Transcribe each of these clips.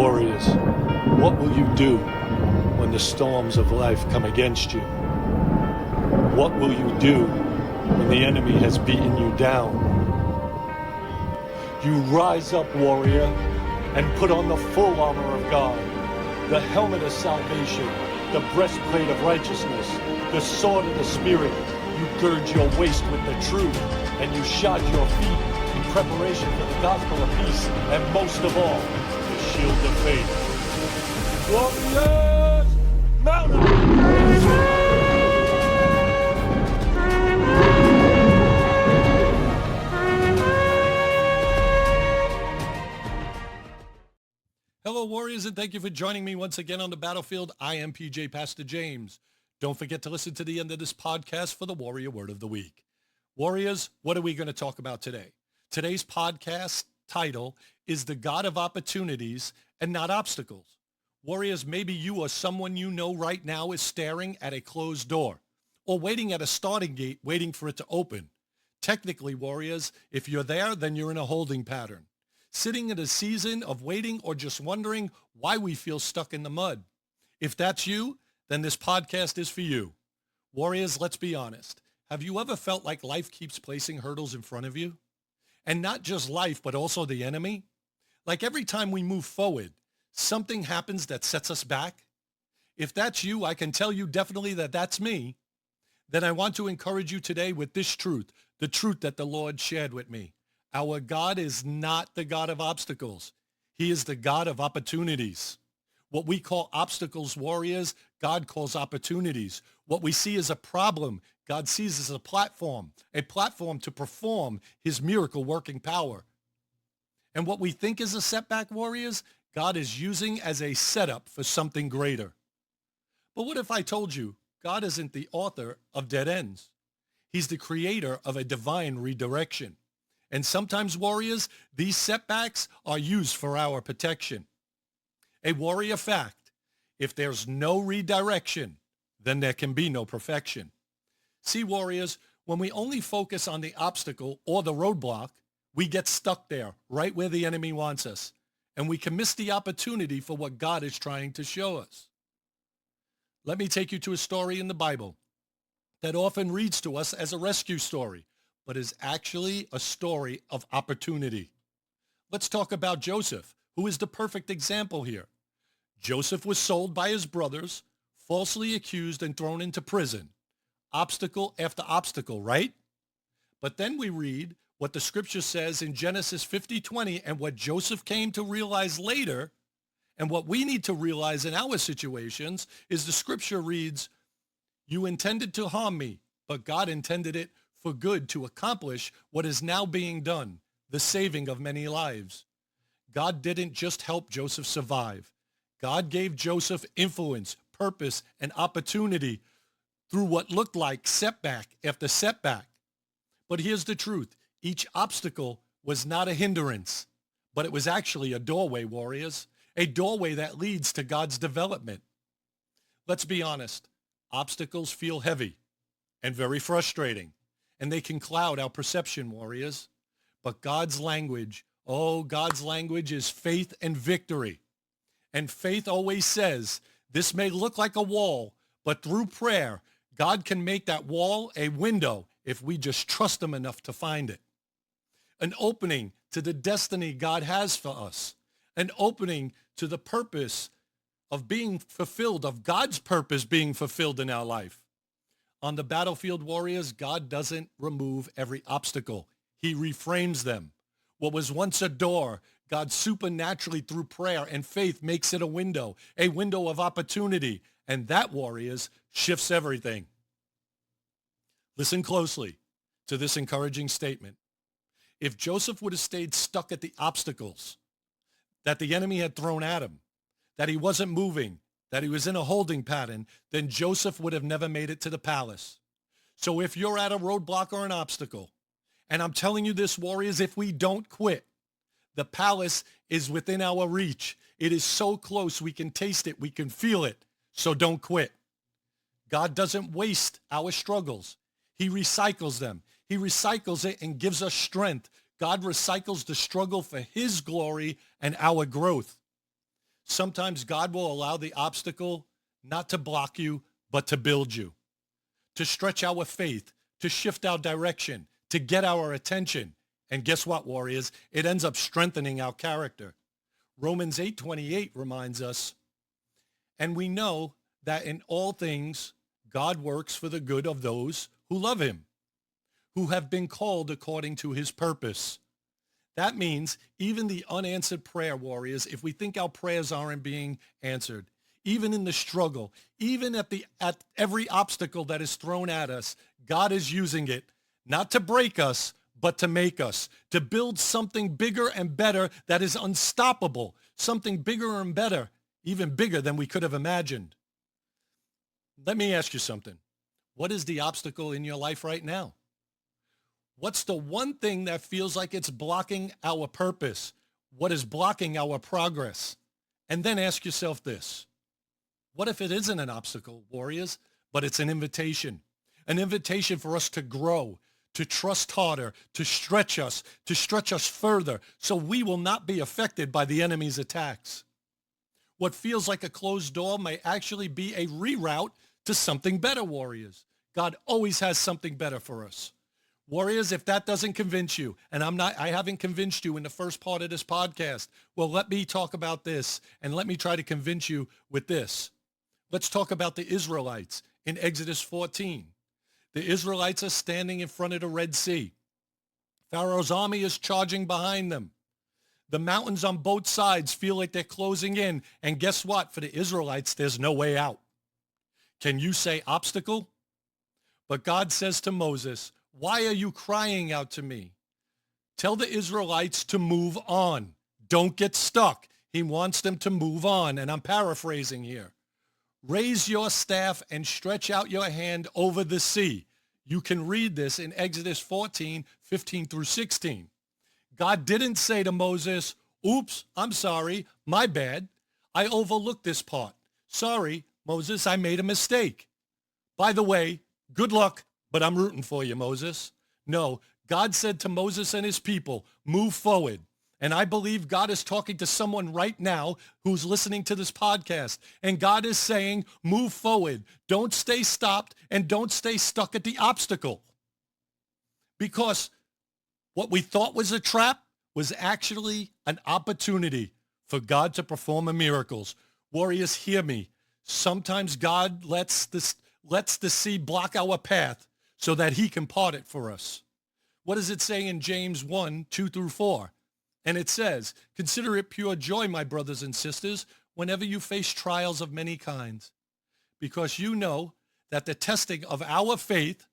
Warriors, what will you do when the storms of life come against you? What will you do when the enemy has beaten you down? You rise up, warrior, and put on the full armor of God, the helmet of salvation, the breastplate of righteousness, the sword of the Spirit. You gird your waist with the truth, and you shod your feet in preparation for the gospel of peace, and most of all, the shield of faith. Warriors, mount up! Hello, Warriors, and thank you for joining me once again on the battlefield. I am PJ Pastor James. Don't forget to listen to the end of this podcast for the Warrior Word of the Week. Warriors, what are we going to talk about today? Today's podcast title is The God of Opportunities and Not Obstacles. Warriors, maybe you or someone you know right now is staring at a closed door or waiting at a starting gate, waiting for it to open. Technically, Warriors, if you're there, then you're in a holding pattern, sitting in a season of waiting or just wondering why we feel stuck in the mud. If that's you, then this podcast is for you. Warriors, let's be honest. Have you ever felt like life keeps placing hurdles in front of you? And not just life, but also the enemy? Like every time we move forward, something happens that sets us back? If that's you, I can tell you definitely that that's me. Then I want to encourage you today with this truth, the truth that the Lord shared with me. Our God is not the God of obstacles. He is the God of opportunities. What we call obstacles, Warriors, God calls opportunities. What we see as a problem, God sees as a platform to perform his miracle working power. And what we think is a setback, Warriors, God is using as a setup for something greater. But what if I told you God isn't the author of dead ends? He's the creator of a divine redirection. And sometimes, Warriors, these setbacks are used for our protection. A warrior fact, if there's no redirection, then there can be no perfection. See, Warriors, when we only focus on the obstacle or the roadblock, we get stuck there, right where the enemy wants us, and we can miss the opportunity for what God is trying to show us. Let me take you to a story in the Bible that often reads to us as a rescue story, but is actually a story of opportunity. Let's talk about Joseph, who is the perfect example here. Joseph was sold by his brothers, falsely accused and thrown into prison. Obstacle after obstacle, right? But then we read what the scripture says in Genesis 50:20 and what Joseph came to realize later, and what we need to realize in our situations is the scripture reads, "You intended to harm me, but God intended it for good to accomplish what is now being done, the saving of many lives." God didn't just help Joseph survive. God gave Joseph influence, purpose, and opportunity through what looked like setback after setback. But here's the truth. Each obstacle was not a hindrance, but it was actually a doorway, Warriors, a doorway that leads to God's development. Let's be honest. Obstacles feel heavy and very frustrating, and they can cloud our perception, Warriors. But God's language, God's language is faith and victory. And faith always says, this may look like a wall, but through prayer, God can make that wall a window if we just trust him enough to find it. An opening to the destiny God has for us. An opening to the purpose of being fulfilled, of God's purpose being fulfilled in our life. On the battlefield, Warriors, God doesn't remove every obstacle. He reframes them. What was once a door, God supernaturally through prayer and faith makes it a window of opportunity. And that, Warriors, shifts everything. Listen closely to this encouraging statement. If Joseph would have stayed stuck at the obstacles that the enemy had thrown at him, that he wasn't moving, that he was in a holding pattern, then Joseph would have never made it to the palace. So if you're at a roadblock or an obstacle, and I'm telling you this, Warriors, if we don't quit, the palace is within our reach. It is so close, we can taste it, we can feel it. So don't quit. God doesn't waste our struggles. He recycles them. He recycles it and gives us strength. God recycles the struggle for his glory and our growth. Sometimes God will allow the obstacle not to block you, but to build you, to stretch our faith, to shift our direction, to get our attention. And guess what, warriors? It ends up strengthening our character. Romans 8:28 reminds us, and we know that in all things, God works for the good of those who love him, who have been called according to his purpose. That means even the unanswered prayer, warriors, if we think our prayers aren't being answered, even in the struggle, even at every obstacle that is thrown at us, God is using it not to break us, but to make us, to build something bigger and better that is unstoppable, something bigger and better, even bigger than we could have imagined. Let me ask you something. What is the obstacle in your life right now? What's the one thing that feels like it's blocking our purpose? What is blocking our progress? And then ask yourself this. What if it isn't an obstacle, warriors, but it's an invitation for us to grow, to trust harder, to stretch us further so we will not be affected by the enemy's attacks. What feels like a closed door may actually be a reroute to something better, warriors. God always has something better for us. Warriors, if that doesn't convince you, and I haven't convinced you in the first part of this podcast, well, let me talk about this and let me try to convince you with this. Let's talk about the Israelites in Exodus 14. The Israelites are standing in front of the Red Sea. Pharaoh's army is charging behind them. The mountains on both sides feel like they're closing in. And guess what? For the Israelites, there's no way out. Can you say obstacle? But God says to Moses, why are you crying out to me? Tell the Israelites to move on. Don't get stuck. He wants them to move on. And I'm paraphrasing here. Raise your staff and stretch out your hand over the sea. You can read this in Exodus 14, 15 through 16. God didn't say to Moses, oops, I'm sorry, my bad. I overlooked this part. Sorry, Moses, I made a mistake. By the way, good luck, but I'm rooting for you, Moses. No, God said to Moses and his people, move forward. And I believe God is talking to someone right now who's listening to this podcast. And God is saying, move forward. Don't stay stopped and don't stay stuck at the obstacle. Because what we thought was a trap was actually an opportunity for God to perform miracles. Warriors, hear me. Sometimes God lets the sea block our path so that he can part it for us. What does it say in James 1, 2 through 4? And it says, consider it pure joy, my brothers and sisters, whenever you face trials of many kinds, because you know that the testing of our faith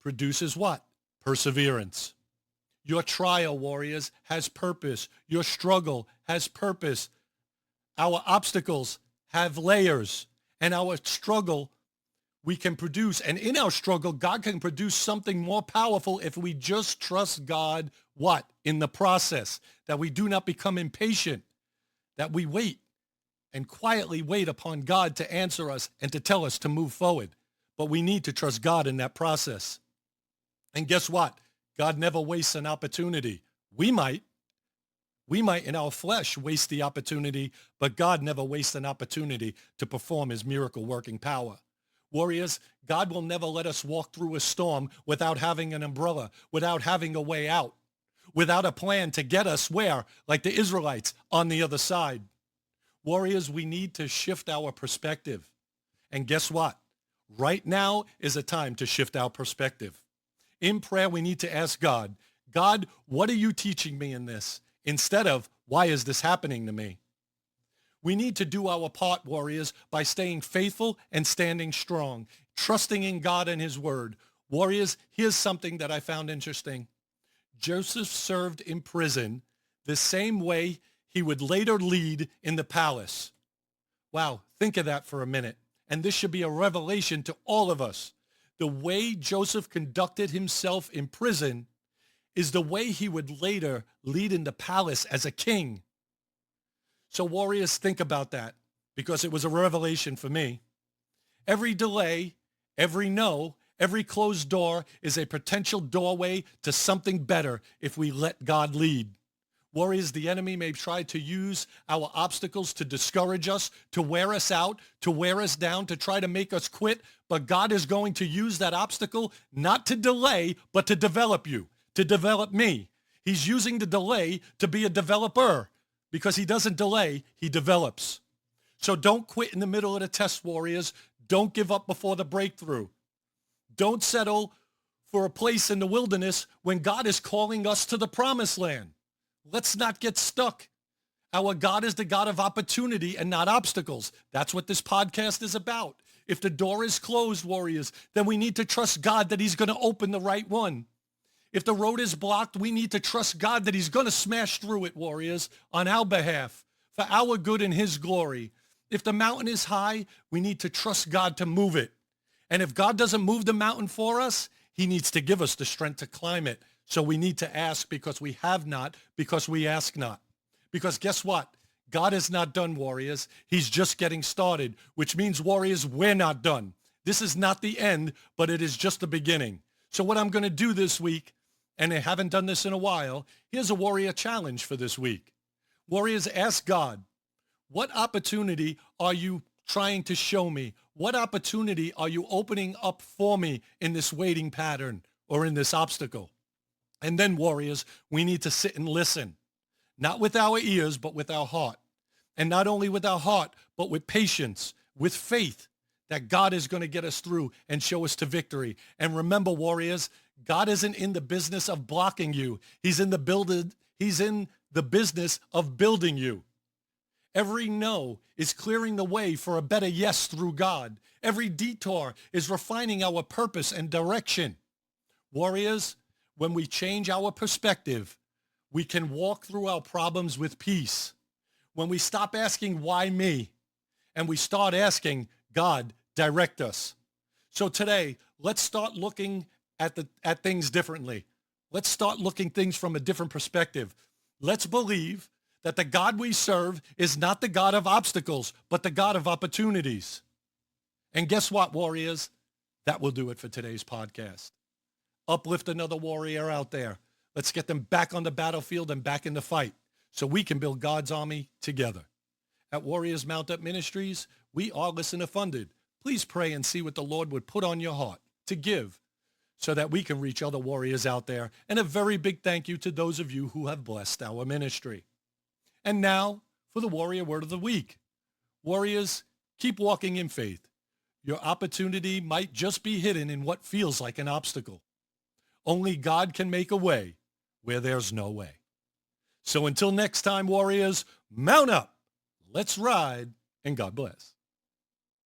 produces what? Perseverance. Your trial, warriors, has purpose. Your struggle has purpose. Our obstacles have layers, and our struggle we can produce. And in our struggle, God can produce something more powerful if we just trust God, what? In the process, that we do not become impatient, that we wait and quietly wait upon God to answer us and to tell us to move forward. But we need to trust God in that process. And guess what? God never wastes an opportunity. We might in our flesh waste the opportunity, but God never wastes an opportunity to perform his miracle working power. Warriors, God will never let us walk through a storm without having an umbrella, without having a way out, without a plan to get us where, like the Israelites, on the other side. Warriors, we need to shift our perspective. And guess what? Right now is a time to shift our perspective. In prayer, we need to ask God, God, what are you teaching me in this? Instead of, why is this happening to me? We need to do our part, warriors, by staying faithful and standing strong, trusting in God and his word. Warriors, here's something that I found interesting. Joseph served in prison the same way he would later lead in the palace. Wow, think of that for a minute. And this should be a revelation to all of us. The way Joseph conducted himself in prison is the way he would later lead in the palace as a king. So warriors, think about that, because it was a revelation for me. Every delay, every no, every closed door is a potential doorway to something better if we let God lead. Warriors, the enemy may try to use our obstacles to discourage us, to wear us out, to wear us down, to try to make us quit. But God is going to use that obstacle not to delay, but to develop you, to develop me. He's using the delay to be a developer because he doesn't delay, he develops. So don't quit in the middle of the test, warriors. Don't give up before the breakthrough. Don't settle for a place in the wilderness when God is calling us to the promised land. Let's not get stuck. Our God is the God of opportunity and not obstacles. That's what this podcast is about. If the door is closed, warriors, then we need to trust God that he's going to open the right one. If the road is blocked, we need to trust God that he's going to smash through it, warriors, on our behalf, for our good and his glory. If the mountain is high, we need to trust God to move it. And if God doesn't move the mountain for us, he needs to give us the strength to climb it. So we need to ask because we have not, because we ask not. Because guess what? God is not done, warriors. He's just getting started, which means, warriors, we're not done. This is not the end, but it is just the beginning. So what I'm going to do this week, and I haven't done this in a while, here's a warrior challenge for this week. Warriors, ask God, what opportunity are you trying to show me? What opportunity are you opening up for me in this waiting pattern or in this obstacle? And then, warriors, we need to sit and listen, not with our ears, but with our heart. And not only with our heart, but with patience, with faith that God is going to get us through and show us to victory. And remember, warriors, God isn't in the business of blocking you. He's in the business of building you. Every no is clearing the way for a better yes through God. Every detour is refining our purpose and direction. Warriors, when we change our perspective, we can walk through our problems with peace. When we stop asking, why me? And we start asking, God, direct us. So today, let's start looking at things differently. Let's start looking things from a different perspective. Let's believe that the God we serve is not the God of obstacles, but the God of opportunities. And guess what, warriors? That will do it for today's podcast. Uplift another warrior out there. Let's get them back on the battlefield and back in the fight so we can build God's army together. At Warriors Mount Up Ministries, we are listener funded. Please pray and see what the Lord would put on your heart to give so that we can reach other warriors out there. And a very big thank you to those of you who have blessed our ministry. And now for the Warrior Word of the Week. Warriors, keep walking in faith. Your opportunity might just be hidden in what feels like an obstacle. Only God can make a way where there's no way. So until next time, warriors, mount up. Let's ride, and God bless.